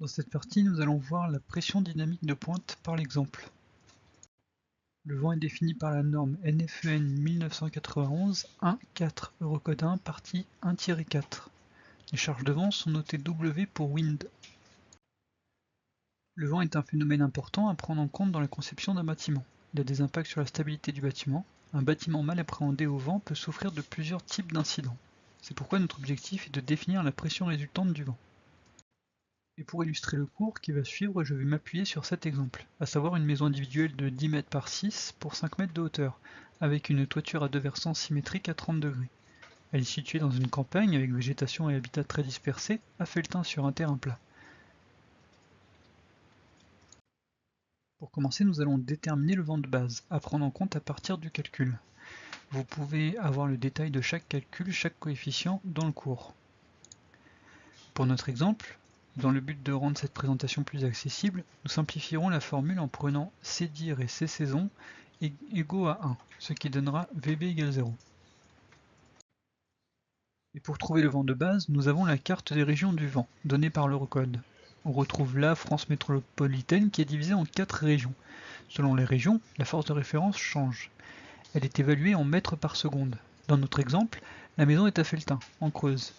Dans cette partie, nous allons voir la pression dynamique de pointe par l'exemple. Le vent est défini par la norme NFEN 1991 1.4 Eurocode 1 partie 1-4. Les charges de vent sont notées W pour wind. Le vent est un phénomène important à prendre en compte dans la conception d'un bâtiment. Il a des impacts sur la stabilité du bâtiment. Un bâtiment mal appréhendé au vent peut souffrir de plusieurs types d'incidents. C'est pourquoi notre objectif est de définir la pression résultante du vent. Et pour illustrer le cours qui va suivre, je vais m'appuyer sur cet exemple, à savoir une maison individuelle de 10 mètres par 6 pour 5 mètres de hauteur, avec une toiture à deux versants symétriques à 30 degrés. Elle est située dans une campagne avec végétation et habitat très dispersés, à Felletin sur un terrain plat. Pour commencer, nous allons déterminer le vent de base, à prendre en compte à partir du calcul. Vous pouvez avoir le détail de chaque calcul, chaque coefficient dans le cours. Pour notre exemple, dans le but de rendre cette présentation plus accessible, nous simplifierons la formule en prenant C-dir et C-saison égaux à 1, ce qui donnera VB égale 0. Et pour trouver le vent de base, nous avons la carte des régions du vent, donnée par l'Eurocode. On retrouve la France métropolitaine qui est divisée en 4 régions. Selon les régions, la force de référence change. Elle est évaluée en mètres par seconde. Dans notre exemple, la maison est à Felletin, en Creuse.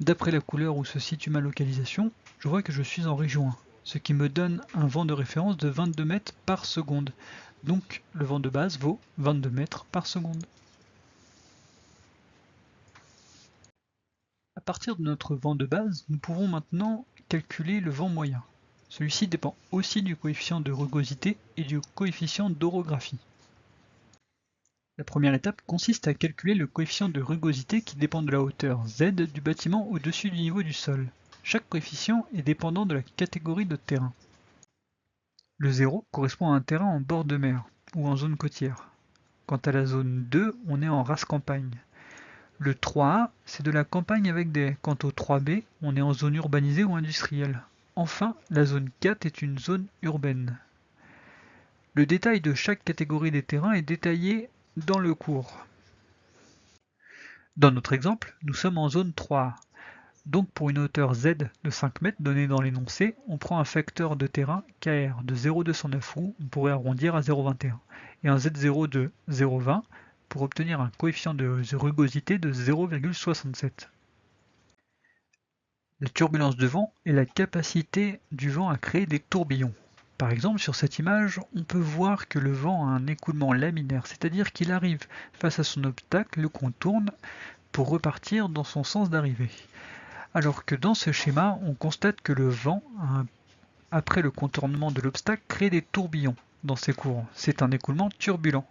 D'après la couleur où se situe ma localisation, je vois que je suis en région 1, ce qui me donne un vent de référence de 22 mètres par seconde. Donc le vent de base vaut 22 mètres par seconde. À partir de notre vent de base, nous pouvons maintenant calculer le vent moyen. Celui-ci dépend aussi du coefficient de rugosité et du coefficient d'orographie. La première étape consiste à calculer le coefficient de rugosité qui dépend de la hauteur Z du bâtiment au-dessus du niveau du sol. Chaque coefficient est dépendant de la catégorie de terrain. Le 0 correspond à un terrain en bord de mer ou en zone côtière. Quant à la zone 2, on est en race campagne. Le 3A, c'est de la campagne avec des haies. Quant au 3B, on est en zone urbanisée ou industrielle. Enfin, la zone 4 est une zone urbaine. Le détail de chaque catégorie des terrains est détaillé dans le cours. Dans notre exemple, nous sommes en zone 3A. Donc pour une hauteur Z de 5 mètres donnée dans l'énoncé, on prend un facteur de terrain KR de 0,209 ou on pourrait arrondir à 0,21 et un Z0 de 0,20 pour obtenir un coefficient de rugosité de 0,67. La turbulence de vent est la capacité du vent à créer des tourbillons. Par exemple, sur cette image, on peut voir que le vent a un écoulement laminaire, c'est-à-dire qu'il arrive face à son obstacle, le contourne pour repartir dans son sens d'arrivée. Alors que dans ce schéma, on constate que le vent, après le contournement de l'obstacle, crée des tourbillons dans ses courants. C'est un écoulement turbulent.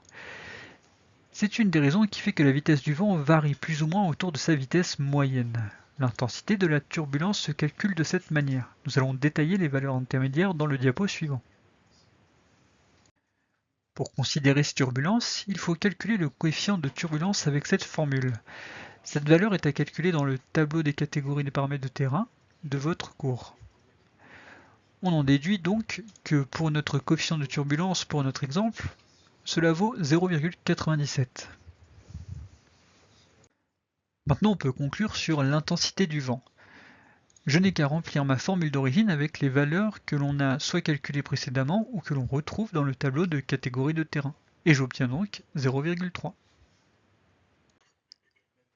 C'est une des raisons qui fait que la vitesse du vent varie plus ou moins autour de sa vitesse moyenne. L'intensité de la turbulence se calcule de cette manière. Nous allons détailler les valeurs intermédiaires dans le diapo suivant. Pour considérer cette turbulence, il faut calculer le coefficient de turbulence avec cette formule. Cette valeur est à calculer dans le tableau des catégories des paramètres de terrain de votre cours. On en déduit donc que pour notre coefficient de turbulence pour notre exemple, cela vaut 0,97. Maintenant on peut conclure sur l'intensité du vent. Je n'ai qu'à remplir ma formule d'origine avec les valeurs que l'on a soit calculées précédemment ou que l'on retrouve dans le tableau de catégorie de terrain. Et j'obtiens donc 0,3.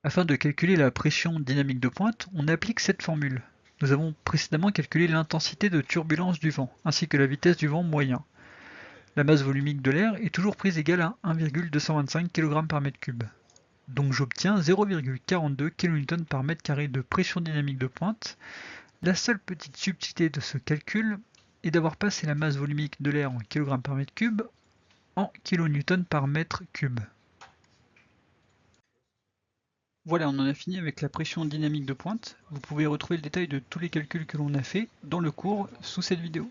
Afin de calculer la pression dynamique de pointe, on applique cette formule. Nous avons précédemment calculé l'intensité de turbulence du vent, ainsi que la vitesse du vent moyen. La masse volumique de l'air est toujours prise égale à 1,225 kg par mètre cube. Donc j'obtiens 0,42 kN par mètre carré de pression dynamique de pointe. La seule petite subtilité de ce calcul est d'avoir passé la masse volumique de l'air en kg par mètre cube en kN par mètre cube. Voilà, on en a fini avec la pression dynamique de pointe. Vous pouvez retrouver le détail de tous les calculs que l'on a fait dans le cours sous cette vidéo.